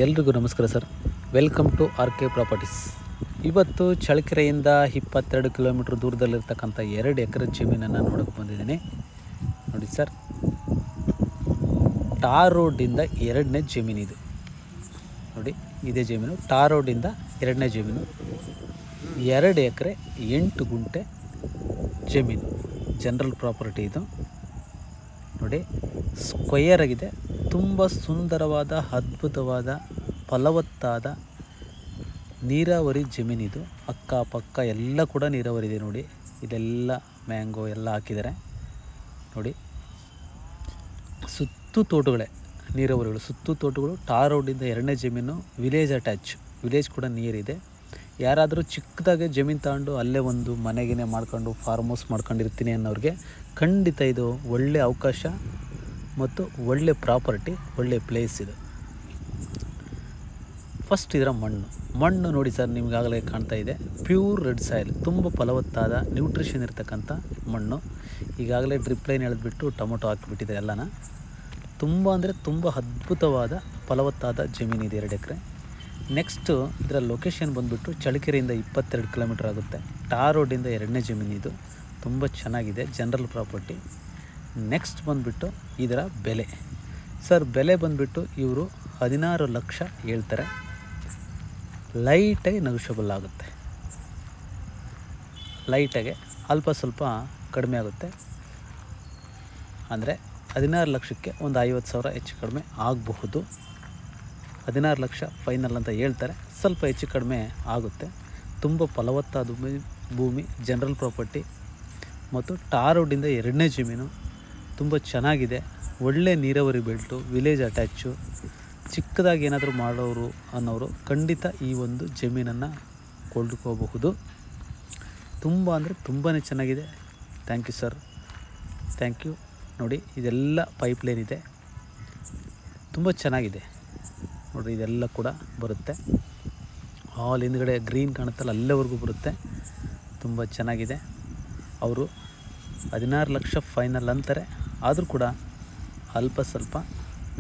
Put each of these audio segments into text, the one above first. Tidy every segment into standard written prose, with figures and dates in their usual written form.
ಎಲ್ರಿಗೂ ನಮಸ್ಕಾರ sir. Welcome to R K properties. ಇವತ್ತು ಚಳ್ಳಕೆರೆಯಿಂದ 22 ಕಿಲೋಮೀಟ್ರ್ ದೂರದಲ್ಲಿರ್ತಕ್ಕಂಥ 2 ಎಕರೆ ಜಮೀನನ್ನು ನೋಡೋಕ್ಕೆ ಬಂದಿದ್ದೀನಿ. ನೋಡಿ ಸರ್, ಟಾರ್ ರೋಡಿಂದ 2ನೇ ಜಮೀನಿದು. ನೋಡಿ, ಇದೇ ಜಮೀನು ಟಾರ್ ರೋಡಿಂದ 2ನೇ ಜಮೀನು. 2 ಎಕರೆ 8 ಗುಂಟೆ ಜಮೀನು, ಜನರಲ್ ಪ್ರಾಪರ್ಟಿ ಇದು. ನೋಡಿ, ಸ್ಕ್ವಯರ್ ಆಗಿದೆ. ತುಂಬ ಸುಂದರವಾದ, ಅದ್ಭುತವಾದ, ಫಲವತ್ತಾದ ನೀರಾವರಿ ಜಮೀನಿದು. ಅಕ್ಕಪಕ್ಕ ಎಲ್ಲ ಕೂಡ ನೀರಾವರಿ ಇದೆ. ನೋಡಿ, ಇದೆಲ್ಲ ಮ್ಯಾಂಗೋ ಎಲ್ಲ ಹಾಕಿದ್ದಾರೆ. ನೋಡಿ, ಸುತ್ತು ತೋಟಗಳೇ ನೀರಾವರಿಗಳು, ಸುತ್ತು ತೋಟಗಳು. ಟಾರ್ ರೋಡಿಂದ 2ನೇ ಜಮೀನು, ವಿಲೇಜ್ ಅಟ್ಯಾಚ್, ವಿಲೇಜ್ ಕೂಡ ನೀರಿದೆ. ಯಾರಾದರೂ ಚಿಕ್ಕದಾಗೆ ಜಮೀನು ತಗೊಂಡು ಅಲ್ಲೇ ಒಂದು ಮನೆಗೇನೆ ಮಾಡ್ಕೊಂಡು ಫಾರ್ಮ್ ಹೌಸ್ ಮಾಡ್ಕೊಂಡಿರ್ತೀನಿ ಅನ್ನೋರಿಗೆ ಖಂಡಿತ ಇದು ಒಳ್ಳೆಯ ಅವಕಾಶ ಮತ್ತು ಒಳ್ಳೆ ಪ್ರಾಪರ್ಟಿ, ಒಳ್ಳೆ ಪ್ಲೇಸ್ ಇದು. ಫಸ್ಟ್ ಇದರ ಮಣ್ಣು ನೋಡಿ ಸರ್, ನಿಮಗಾಗಲೇ ಕಾಣ್ತಾ ಇದೆ. ಪ್ಯೂರ್ ರೆಡ್ ಸಾಯಿಲ್, ತುಂಬ ಫಲವತ್ತಾದ ನ್ಯೂಟ್ರಿಷನ್ ಇರ್ತಕ್ಕಂಥ ಮಣ್ಣು. ಈಗಾಗಲೇ ಡ್ರಿಪ್ ಲೈನ್ ಎಳೆದ್ಬಿಟ್ಟು ಟೊಮೊಟೊ ಹಾಕಿಬಿಟ್ಟಿದೆ ಎಲ್ಲನ. ತುಂಬ ಅಂದರೆ ತುಂಬ ಅದ್ಭುತವಾದ ಫಲವತ್ತಾದ ಜಮೀನಿದೆ 2 ಎಕರೆ. ನೆಕ್ಸ್ಟು ಇದರ ಲೊಕೇಶನ್ ಬಂದುಬಿಟ್ಟು ಚಳ್ಳಕೆರೆಯಿಂದ 22 ಕಿಲೋಮೀಟ್ರ್ ಆಗುತ್ತೆ. ಟಾರ್ ರೋಡಿಂದ 2ನೇ ಜಮೀನಿದು. ತುಂಬ ಚೆನ್ನಾಗಿದೆ, ಜನರಲ್ ಪ್ರಾಪರ್ಟಿ. ನೆಕ್ಸ್ಟ್ ಬಂದುಬಿಟ್ಟು ಇದರ ಬೆಲೆ. ಸರ್, ಬೆಲೆ ಬಂದುಬಿಟ್ಟು ಇವರು 16 ಲಕ್ಷ ಹೇಳ್ತಾರೆ. ಲೈಟಾಗಿ ನೆಗೋಷಿಯಬಲ್ ಆಗುತ್ತೆ, ಲೈಟಾಗೆ ಅಲ್ಪ ಸ್ವಲ್ಪ ಕಡಿಮೆ ಆಗುತ್ತೆ. ಅಂದರೆ 16 ಲಕ್ಷಕ್ಕೆ ಒಂದು 50,000 ಹೆಚ್ಚು ಕಡಿಮೆ ಆಗಬಹುದು. 16 ಲಕ್ಷ ಫೈನಲ್ ಅಂತ ಹೇಳ್ತಾರೆ, ಸ್ವಲ್ಪ ಹೆಚ್ಚು ಕಡಿಮೆ ಆಗುತ್ತೆ. ತುಂಬ ಫಲವತ್ತಾದ ಭೂಮಿ, ಜನರಲ್ ಪ್ರಾಪರ್ಟಿ ಮತ್ತು ಟಾರ್ ರೋಡಿಂದ 2ನೇ ಜಮೀನು. ತುಂಬ ಚೆನ್ನಾಗಿದೆ, ಒಳ್ಳೆ ನೀರಾವರಿ ಬೆಲ್ಟು, ವಿಲೇಜ್ ಅಟ್ಯಾಚು. ಚಿಕ್ಕದಾಗಿ ಏನಾದರೂ ಮಾಡೋರು ಅನ್ನೋರು ಖಂಡಿತ ಈ ಒಂದು ಜಮೀನನ್ನು ಕೊಂಡ್ಕೋಬಹುದು. ತುಂಬ ಅಂದರೆ ತುಂಬಾ ಚೆನ್ನಾಗಿದೆ. Thank you sir, thank you. ನೋಡಿ, ಇದೆಲ್ಲ ಪೈಪ್ಲೈನ್ ಇದೆ, ತುಂಬ ಚೆನ್ನಾಗಿದೆ. ನೋಡಿರಿ, ಇದೆಲ್ಲ ಕೂಡ ಬರುತ್ತೆ. ಹಾಲ್ ಹಿಂದ್ಗಡೆ ಗ್ರೀನ್ ಕಾಣುತ್ತಲ್ಲ, ಅಲ್ಲೇವರೆಗೂ ಬರುತ್ತೆ. ತುಂಬ ಚೆನ್ನಾಗಿದೆ. ಅವರು 16 ಲಕ್ಷ ಫೈನಲ್ ಅಂತಾರೆ, ಆದರೂ ಕೂಡ ಅಲ್ಪ ಸ್ವಲ್ಪ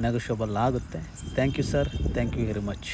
ನೆಗೋಷಿಯಬಲ್ ಆಗುತ್ತೆ. Thank you sir, thank you very much.